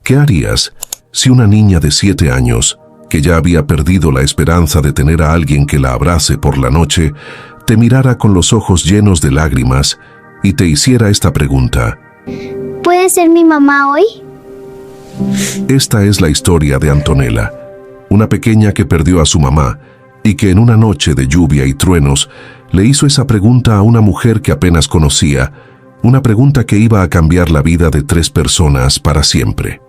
¿Qué harías si una niña de 7 años, que ya había perdido la esperanza de tener a alguien que la abrace por la noche, te mirara con los ojos llenos de lágrimas y te hiciera esta pregunta? ¿Puede ser mi mamá hoy? Esta es la historia de Antonella, una pequeña que perdió a su mamá y que en una noche de lluvia y truenos le hizo esa pregunta a una mujer que apenas conocía, una pregunta que iba a cambiar la vida de 3 personas para siempre.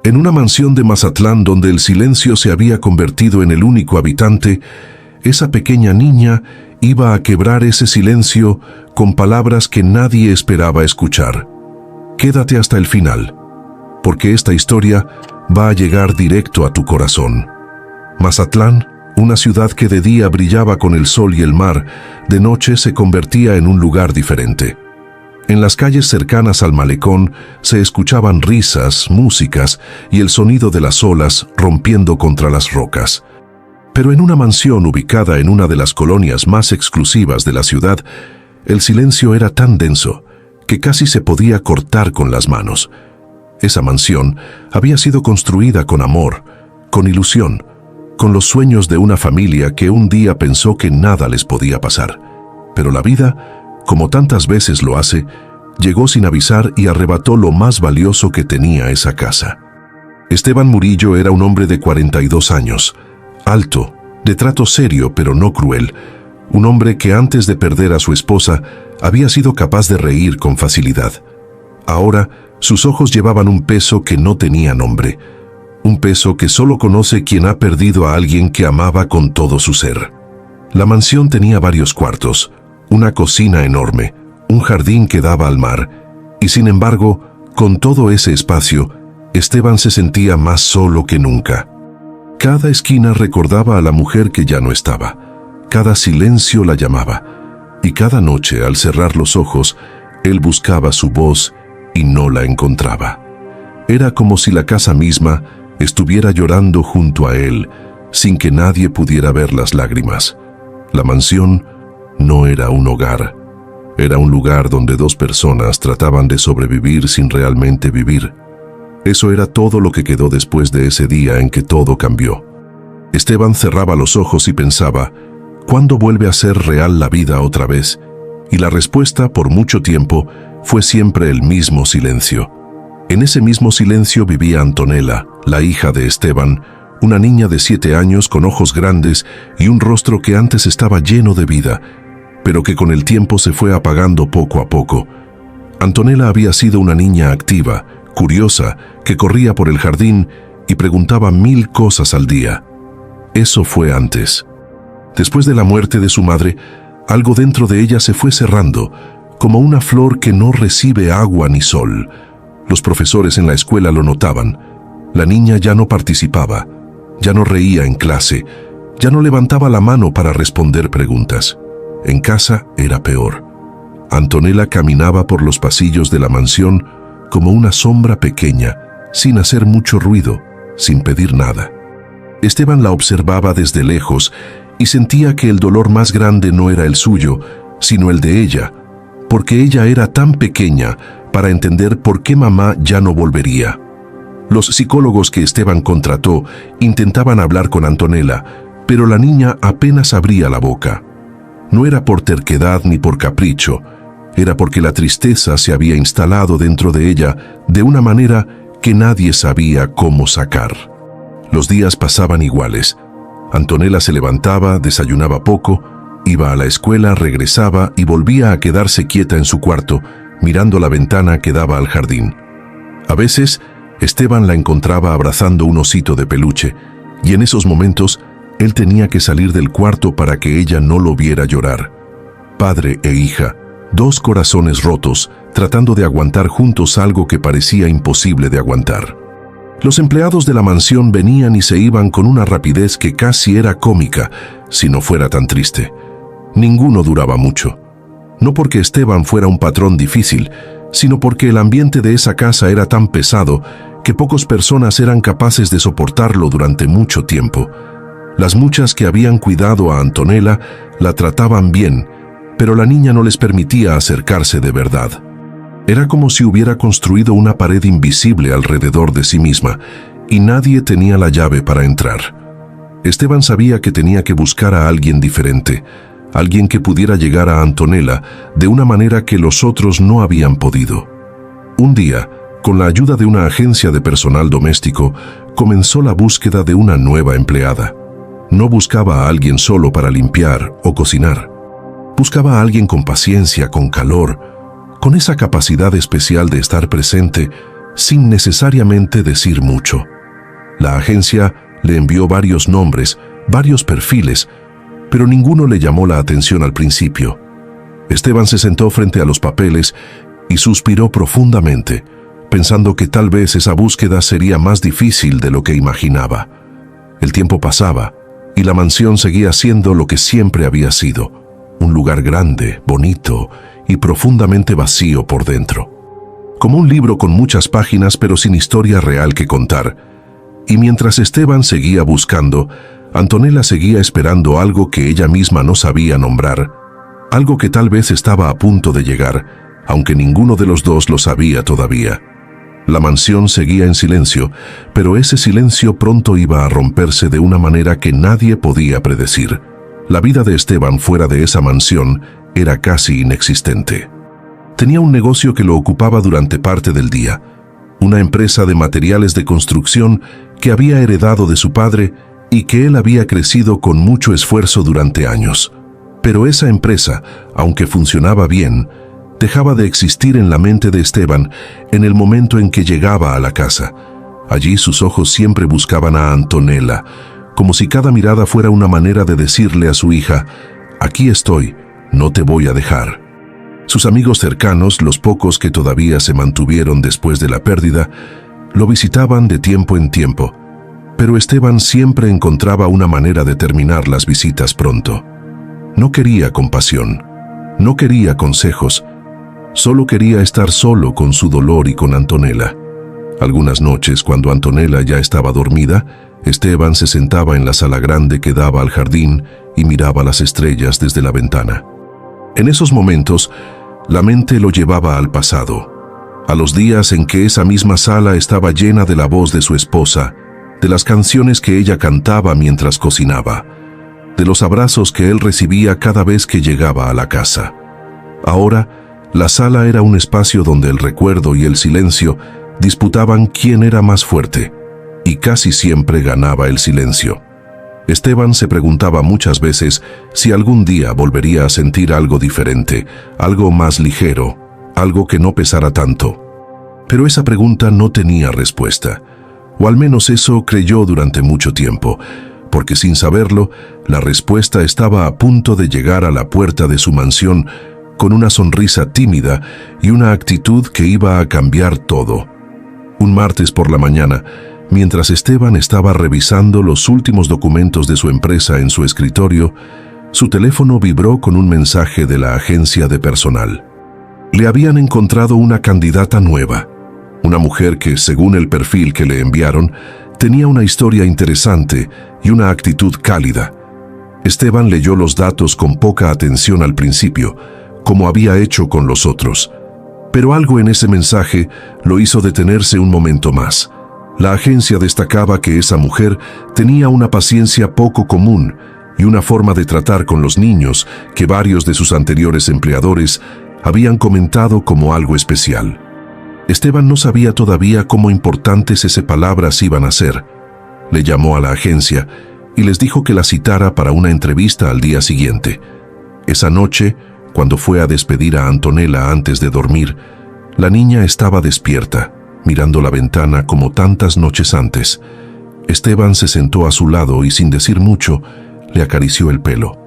En una mansión de Mazatlán donde el silencio se había convertido en el único habitante, esa pequeña niña iba a quebrar ese silencio con palabras que nadie esperaba escuchar. Quédate hasta el final, porque esta historia va a llegar directo a tu corazón. Mazatlán, una ciudad que de día brillaba con el sol y el mar, de noche se convertía en un lugar diferente. En las calles cercanas al malecón se escuchaban risas, músicas y el sonido de las olas rompiendo contra las rocas. Pero en una mansión ubicada en una de las colonias más exclusivas de la ciudad, el silencio era tan denso que casi se podía cortar con las manos. Esa mansión había sido construida con amor, con ilusión, con los sueños de una familia que un día pensó que nada les podía pasar. Pero la vida, como tantas veces lo hace, llegó sin avisar y arrebató lo más valioso que tenía esa casa. Esteban Murillo era un hombre de 42 años, alto, de trato serio pero no cruel, un hombre que antes de perder a su esposa había sido capaz de reír con facilidad. Ahora, sus ojos llevaban un peso que no tenía nombre, un peso que solo conoce quien ha perdido a alguien que amaba con todo su ser. La mansión tenía varios cuartos, una cocina enorme, un jardín que daba al mar, y sin embargo, con todo ese espacio, Esteban se sentía más solo que nunca. Cada esquina recordaba a la mujer que ya no estaba, cada silencio la llamaba, y cada noche, al cerrar los ojos, él buscaba su voz y no la encontraba. Era como si la casa misma estuviera llorando junto a él, sin que nadie pudiera ver las lágrimas. La mansión no era un hogar, era un lugar donde 2 personas trataban de sobrevivir sin realmente vivir. Eso era todo lo que quedó después de ese día en que todo cambió. Esteban cerraba los ojos y pensaba, ¿cuándo vuelve a ser real la vida otra vez? Y la respuesta, por mucho tiempo, fue siempre el mismo silencio. En ese mismo silencio vivía Antonella, la hija de Esteban, una niña de 7 años con ojos grandes y un rostro que antes estaba lleno de vida, pero que con el tiempo se fue apagando poco a poco. Antonella había sido una niña activa, curiosa, que corría por el jardín y preguntaba 1000 cosas al día. Eso fue antes. Después de la muerte de su madre, algo dentro de ella se fue cerrando, como una flor que no recibe agua ni sol. Los profesores en la escuela lo notaban. La niña ya no participaba, ya no reía en clase, ya no levantaba la mano para responder preguntas. En casa era peor. Antonella caminaba por los pasillos de la mansión como una sombra pequeña, sin hacer mucho ruido, sin pedir nada. Esteban la observaba desde lejos y sentía que el dolor más grande no era el suyo, sino el de ella, porque ella era tan pequeña para entender por qué mamá ya no volvería. Los psicólogos que Esteban contrató intentaban hablar con Antonella, pero la niña apenas abría la boca. No era por terquedad ni por capricho, era porque la tristeza se había instalado dentro de ella de una manera que nadie sabía cómo sacar. Los días pasaban iguales. Antonella se levantaba, desayunaba poco, iba a la escuela, regresaba y volvía a quedarse quieta en su cuarto, mirando la ventana que daba al jardín. A veces, Esteban la encontraba abrazando un osito de peluche, y en esos momentos, él tenía que salir del cuarto para que ella no lo viera llorar. Padre e hija, 2 corazones rotos, tratando de aguantar juntos algo que parecía imposible de aguantar. Los empleados de la mansión venían y se iban con una rapidez que casi era cómica, si no fuera tan triste. Ninguno duraba mucho. No porque Esteban fuera un patrón difícil, sino porque el ambiente de esa casa era tan pesado que pocas personas eran capaces de soportarlo durante mucho tiempo. Las muchas que habían cuidado a Antonella la trataban bien, pero la niña no les permitía acercarse de verdad. Era como si hubiera construido una pared invisible alrededor de sí misma, y nadie tenía la llave para entrar. Esteban sabía que tenía que buscar a alguien diferente, alguien que pudiera llegar a Antonella de una manera que los otros no habían podido. Un día, con la ayuda de una agencia de personal doméstico, comenzó la búsqueda de una nueva empleada. No buscaba a alguien solo para limpiar o cocinar. Buscaba a alguien con paciencia, con calor, con esa capacidad especial de estar presente sin necesariamente decir mucho. La agencia le envió varios nombres, varios perfiles, pero ninguno le llamó la atención al principio. Esteban se sentó frente a los papeles y suspiró profundamente, pensando que tal vez esa búsqueda sería más difícil de lo que imaginaba. El tiempo pasaba y la mansión seguía siendo lo que siempre había sido, un lugar grande, bonito y profundamente vacío por dentro. Como un libro con muchas páginas pero sin historia real que contar. Y mientras Esteban seguía buscando, Antonella seguía esperando algo que ella misma no sabía nombrar, algo que tal vez estaba a punto de llegar, aunque ninguno de los dos lo sabía todavía. La mansión seguía en silencio, pero ese silencio pronto iba a romperse de una manera que nadie podía predecir. La vida de Esteban fuera de esa mansión era casi inexistente. Tenía un negocio que lo ocupaba durante parte del día, una empresa de materiales de construcción que había heredado de su padre y que él había crecido con mucho esfuerzo durante años. Pero esa empresa, aunque funcionaba bien, dejaba de existir en la mente de Esteban en el momento en que llegaba a la casa. Allí sus ojos siempre buscaban a Antonella, como si cada mirada fuera una manera de decirle a su hija: «Aquí estoy, no te voy a dejar». Sus amigos cercanos, los pocos que todavía se mantuvieron después de la pérdida, lo visitaban de tiempo en tiempo, pero Esteban siempre encontraba una manera de terminar las visitas pronto. No quería compasión, no quería consejos, solo quería estar solo con su dolor y con Antonella. Algunas noches, cuando Antonella ya estaba dormida, Esteban se sentaba en la sala grande que daba al jardín y miraba las estrellas desde la ventana. En esos momentos, la mente lo llevaba al pasado, a los días en que esa misma sala estaba llena de la voz de su esposa, de las canciones que ella cantaba mientras cocinaba, de los abrazos que él recibía cada vez que llegaba a la casa. Ahora, la sala era un espacio donde el recuerdo y el silencio disputaban quién era más fuerte, y casi siempre ganaba el silencio. Esteban se preguntaba muchas veces si algún día volvería a sentir algo diferente, algo más ligero, algo que no pesara tanto. Pero esa pregunta no tenía respuesta, o al menos eso creyó durante mucho tiempo, porque sin saberlo, la respuesta estaba a punto de llegar a la puerta de su mansión con una sonrisa tímida y una actitud que iba a cambiar todo. Un martes por la mañana, mientras Esteban estaba revisando los últimos documentos de su empresa en su escritorio, su teléfono vibró con un mensaje de la agencia de personal. Le habían encontrado una candidata nueva, una mujer que, según el perfil que le enviaron, tenía una historia interesante y una actitud cálida. Esteban leyó los datos con poca atención al principio, como había hecho con los otros, pero algo en ese mensaje lo hizo detenerse un momento más. La agencia destacaba que esa mujer tenía una paciencia poco común y una forma de tratar con los niños que varios de sus anteriores empleadores habían comentado como algo especial. Esteban no sabía todavía cómo importantes esas palabras iban a ser. Le llamó a la agencia y les dijo que la citara para una entrevista al día siguiente. Esa noche, cuando fue a despedir a Antonella antes de dormir, la niña estaba despierta, mirando la ventana como tantas noches antes. Esteban se sentó a su lado y sin decir mucho, le acarició el pelo.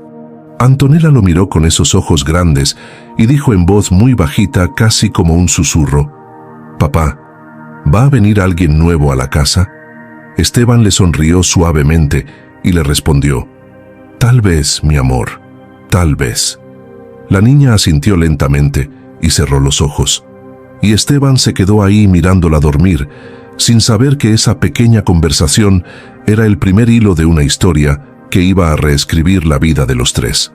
Antonella lo miró con esos ojos grandes y dijo en voz muy bajita, casi como un susurro: «Papá, ¿va a venir alguien nuevo a la casa?». Esteban le sonrió suavemente y le respondió: «Tal vez, mi amor, tal vez». La niña asintió lentamente y cerró los ojos, y Esteban se quedó ahí mirándola dormir, sin saber que esa pequeña conversación era el primer hilo de una historia que iba a reescribir la vida de los tres.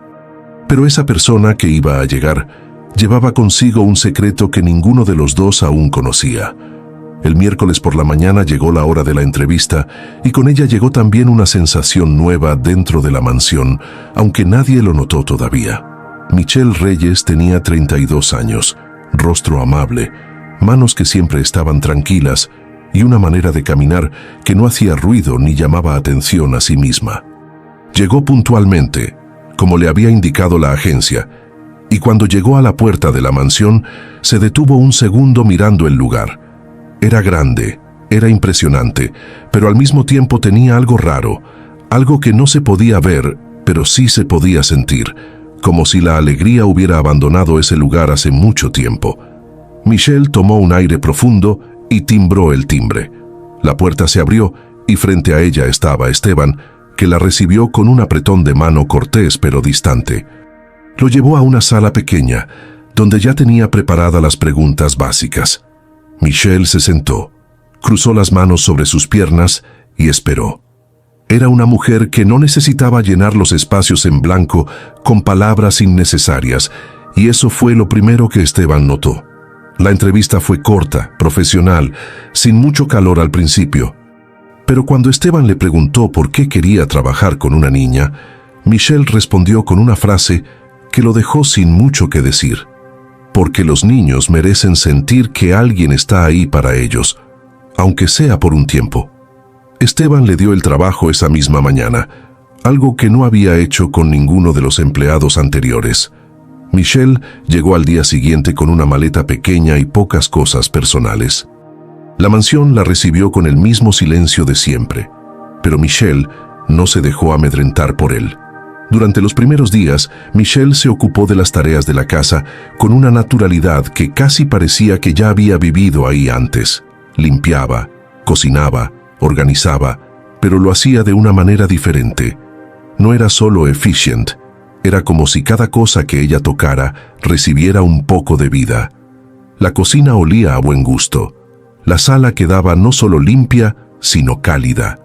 Pero esa persona que iba a llegar llevaba consigo un secreto que ninguno de los dos aún conocía. El miércoles por la mañana llegó la hora de la entrevista y con ella llegó también una sensación nueva dentro de la mansión, aunque nadie lo notó todavía. Michelle Reyes tenía 32 años, rostro amable, manos que siempre estaban tranquilas y una manera de caminar que no hacía ruido ni llamaba atención a sí misma. Llegó puntualmente, como le había indicado la agencia, y cuando llegó a la puerta de la mansión, se detuvo un segundo mirando el lugar. Era grande, era impresionante, pero al mismo tiempo tenía algo raro, algo que no se podía ver, pero sí se podía sentir, como si la alegría hubiera abandonado ese lugar hace mucho tiempo. Michelle tomó un aire profundo y timbró el timbre. La puerta se abrió y frente a ella estaba Esteban, que la recibió con un apretón de mano cortés pero distante. Lo llevó a una sala pequeña, donde ya tenía preparadas las preguntas básicas. Michelle se sentó, cruzó las manos sobre sus piernas y esperó. Era una mujer que no necesitaba llenar los espacios en blanco con palabras innecesarias, y eso fue lo primero que Esteban notó. La entrevista fue corta, profesional, sin mucho calor al principio. Pero cuando Esteban le preguntó por qué quería trabajar con una niña, Michelle respondió con una frase que lo dejó sin mucho que decir. Porque los niños merecen sentir que alguien está ahí para ellos, aunque sea por un tiempo. Esteban le dio el trabajo esa misma mañana, algo que no había hecho con ninguno de los empleados anteriores. Michelle llegó al día siguiente con una maleta pequeña y pocas cosas personales. La mansión la recibió con el mismo silencio de siempre, pero Michelle no se dejó amedrentar por él. Durante los primeros días, Michelle se ocupó de las tareas de la casa con una naturalidad que casi parecía que ya había vivido ahí antes. Limpiaba, cocinaba, organizaba, pero lo hacía de una manera diferente. No era solo efficient, era como si cada cosa que ella tocara recibiera un poco de vida. La cocina olía a buen gusto. La sala quedaba no solo limpia, sino cálida.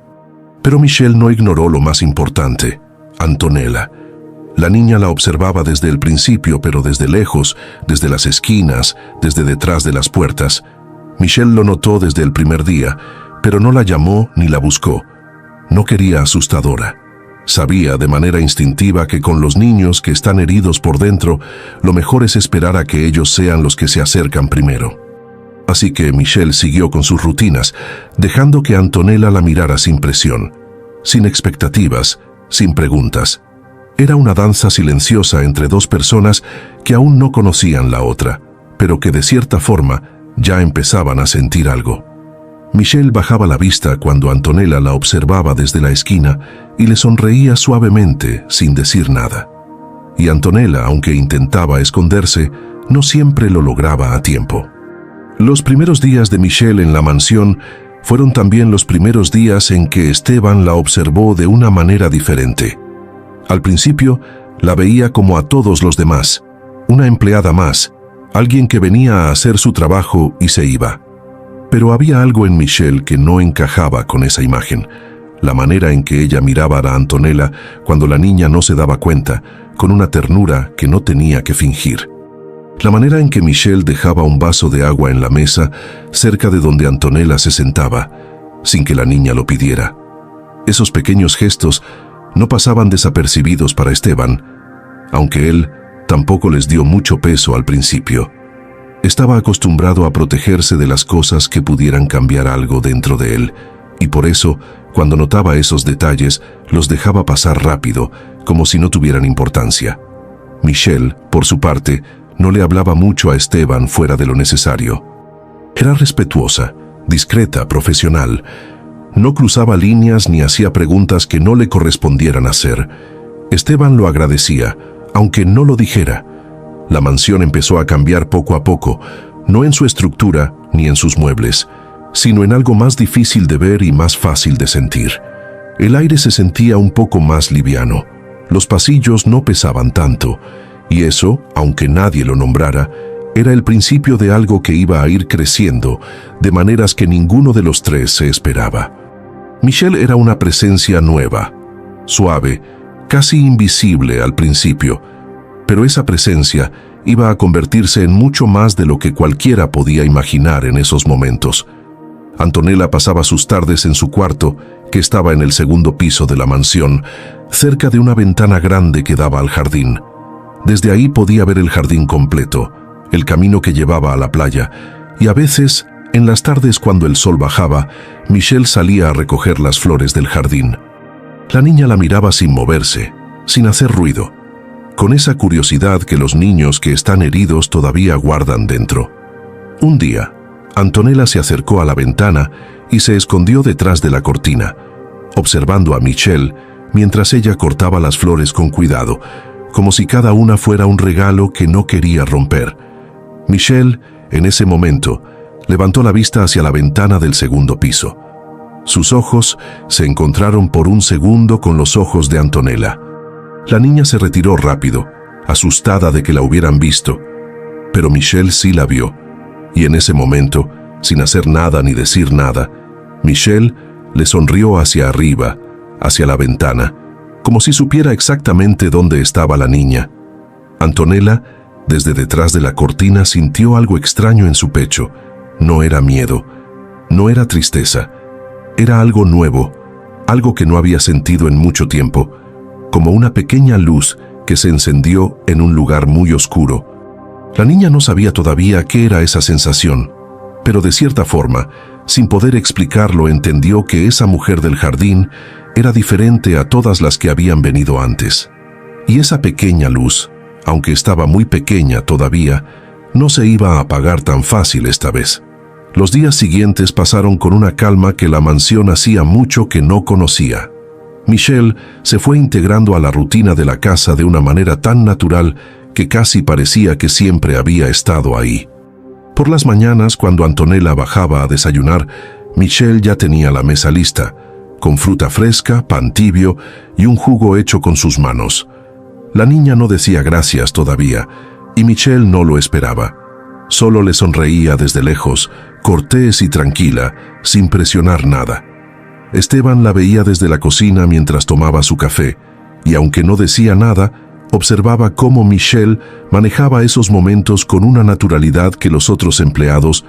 Pero Michelle no ignoró lo más importante: Antonella. La niña la observaba desde el principio, pero desde lejos, desde las esquinas, desde detrás de las puertas. Michelle lo notó desde el primer día, pero no la llamó ni la buscó. No quería asustadora. Sabía de manera instintiva que con los niños que están heridos por dentro, lo mejor es esperar a que ellos sean los que se acercan primero. Así que Michelle siguió con sus rutinas, dejando que Antonella la mirara sin presión, sin expectativas, sin preguntas. Era una danza silenciosa entre dos personas que aún no conocían la otra, pero que de cierta forma ya empezaban a sentir algo. Michelle bajaba la vista cuando Antonella la observaba desde la esquina y le sonreía suavemente sin decir nada. Y Antonella, aunque intentaba esconderse, no siempre lo lograba a tiempo. Los primeros días de Michelle en la mansión fueron también los primeros días en que Esteban la observó de una manera diferente. Al principio, la veía como a todos los demás, una empleada más, alguien que venía a hacer su trabajo y se iba. Pero había algo en Michelle que no encajaba con esa imagen, la manera en que ella miraba a Antonella cuando la niña no se daba cuenta, con una ternura que no tenía que fingir. La manera en que Michelle dejaba un vaso de agua en la mesa cerca de donde Antonella se sentaba, sin que la niña lo pidiera. Esos pequeños gestos no pasaban desapercibidos para Esteban, aunque él tampoco les dio mucho peso al principio. Estaba acostumbrado a protegerse de las cosas que pudieran cambiar algo dentro de él, y por eso, cuando notaba esos detalles, los dejaba pasar rápido, como si no tuvieran importancia. Michelle, por su parte, no le hablaba mucho a Esteban fuera de lo necesario. Era respetuosa, discreta, profesional. No cruzaba líneas ni hacía preguntas que no le correspondieran hacer. Esteban lo agradecía, aunque no lo dijera. La mansión empezó a cambiar poco a poco, no en su estructura ni en sus muebles, sino en algo más difícil de ver y más fácil de sentir. El aire se sentía un poco más liviano. Los pasillos no pesaban tanto, y eso, aunque nadie lo nombrara, era el principio de algo que iba a ir creciendo de maneras que ninguno de los tres se esperaba. Michelle era una presencia nueva, suave, casi invisible al principio, pero esa presencia iba a convertirse en mucho más de lo que cualquiera podía imaginar en esos momentos. Antonella pasaba sus tardes en su cuarto, que estaba en el segundo piso de la mansión, cerca de una ventana grande que daba al jardín. Desde ahí podía ver el jardín completo, el camino que llevaba a la playa, y a veces, en las tardes cuando el sol bajaba, Michelle salía a recoger las flores del jardín. La niña la miraba sin moverse, sin hacer ruido, con esa curiosidad que los niños que están heridos todavía guardan dentro. Un día, Antonella se acercó a la ventana y se escondió detrás de la cortina, observando a Michelle mientras ella cortaba las flores con cuidado, como si cada una fuera un regalo que no quería romper. Michelle, en ese momento, levantó la vista hacia la ventana del segundo piso. Sus ojos se encontraron por un segundo con los ojos de Antonella. La niña se retiró rápido, asustada de que la hubieran visto, pero Michelle sí la vio, y en ese momento, sin hacer nada ni decir nada, Michelle le sonrió hacia arriba, hacia la ventana, como si supiera exactamente dónde estaba la niña. Antonella, desde detrás de la cortina, sintió algo extraño en su pecho. No era miedo, no era tristeza, era algo nuevo, algo que no había sentido en mucho tiempo, como una pequeña luz que se encendió en un lugar muy oscuro. La niña no sabía todavía qué era esa sensación, pero de cierta forma, sin poder explicarlo, entendió que esa mujer del jardín era diferente a todas las que habían venido antes. Y esa pequeña luz, aunque estaba muy pequeña todavía, no se iba a apagar tan fácil esta vez. Los días siguientes pasaron con una calma que la mansión hacía mucho que no conocía. Michelle se fue integrando a la rutina de la casa de una manera tan natural que casi parecía que siempre había estado ahí. Por las mañanas, cuando Antonella bajaba a desayunar, Michelle ya tenía la mesa lista, con fruta fresca, pan tibio y un jugo hecho con sus manos. La niña no decía gracias todavía, y Michelle no lo esperaba. Solo le sonreía desde lejos, cortés y tranquila, sin presionar nada. Esteban la veía desde la cocina mientras tomaba su café, y aunque no decía nada, observaba cómo Michelle manejaba esos momentos con una naturalidad que los otros empleados